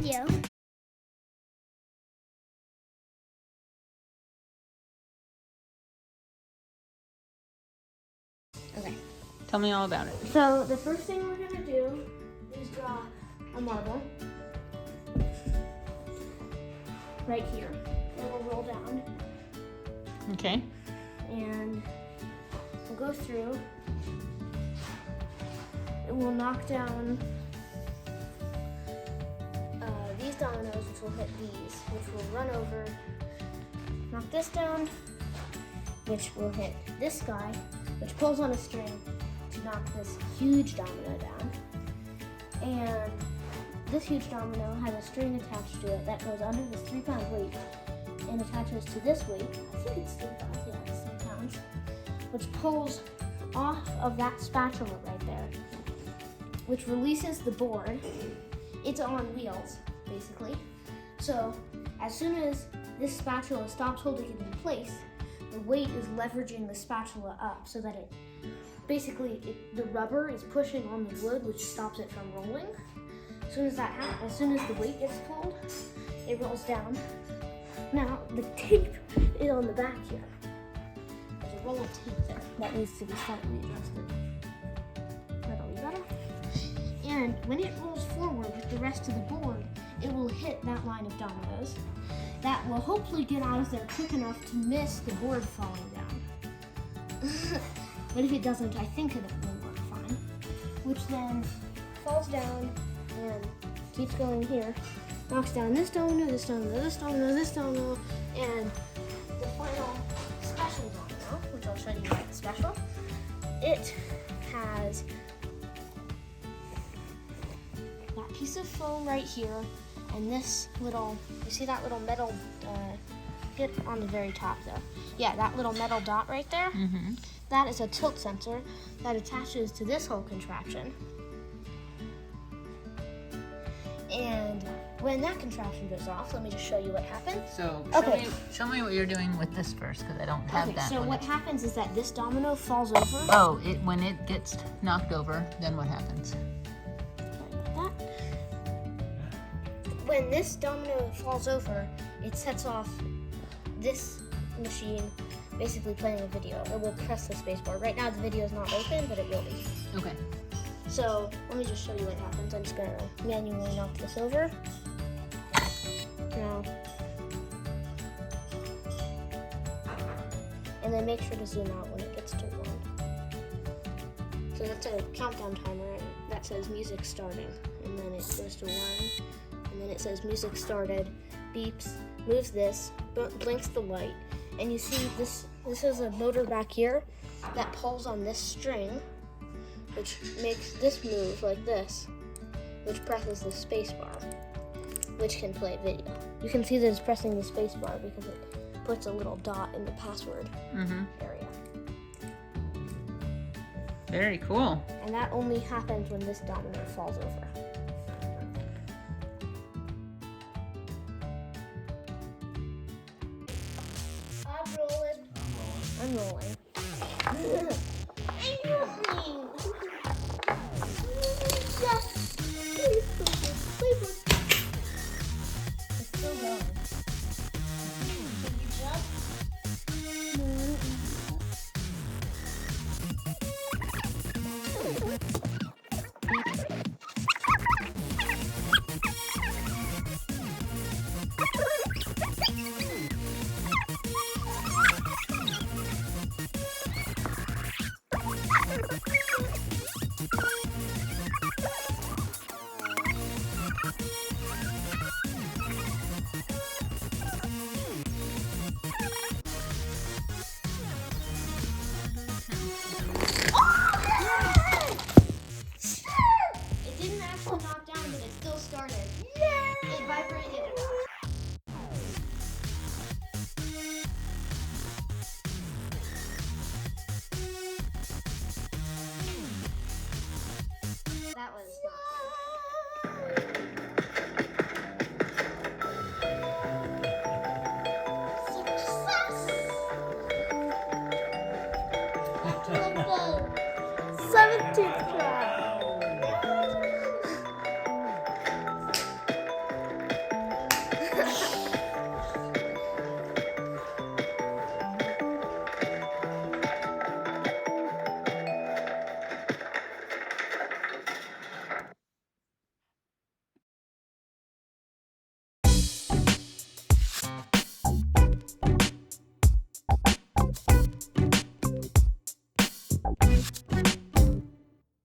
video. Okay. Tell me all about it. So the first thing we're gonna do is draw a marble right here. It will roll down. Okay. And we'll go through. It will knock down these dominoes, which will hit these, which will run over, knock this down, which will hit this guy, which pulls on a string to knock this huge domino down. And this huge domino has a string attached to it that goes under this 3-pound weight and attaches to this weight. I think it's 3 pounds, yeah, it's 3 pounds, which pulls off of that spatula right there, which releases the board. It's on wheels, basically. So as soon as this spatula stops holding it in place, the weight is leveraging the spatula up so that it basically the rubber is pushing on the wood, which stops it from rolling. As soon as that happens, as soon as the weight gets pulled, it rolls down. Now the tape is on the back here. There's a roll of tape there that needs to be slightly adjusted. That'll be better. And when it rolls forward with the rest of the board, it will hit that line of dominoes. That will hopefully get out of there quick enough to miss the board falling down. But if it doesn't, I think it will work fine. Which then falls down and keeps going here. Knocks down this domino, this domino, this domino, this domino, and the final special domino, which I'll show you why it's special. It has that piece of foam right here, and this little, you see that little metal, get on the very top though. Yeah, that little metal dot right there, that is a tilt sensor that attaches to this whole contraption. And when that contraption goes off, let me just show you what happens. So show me what you're doing with this first, because I don't have that. So what happens is that this domino falls over. Oh, when it gets knocked over, then what happens? When this domino falls over, it sets off this machine basically playing a video. It will press the spacebar. Right now the video is not open, but it will be. Okay. So let me just show you what happens. I'm just gonna manually knock this over. Now, and then make sure to zoom out when it gets to 1. So that's a countdown timer, and that says music starting, and then it goes to 1, and then it says music started, beeps, moves this, blinks the light, and you see this is a motor back here that pulls on this string, which makes this move like this, which presses the space bar, which can play video. You can see that it's pressing the space bar because it puts a little dot in the password area. Very cool. And that only happens when this domino falls over. I'm rolling. I'm rolling. Yes! Please, please. It's still going. Can you jump? That was not 17th try.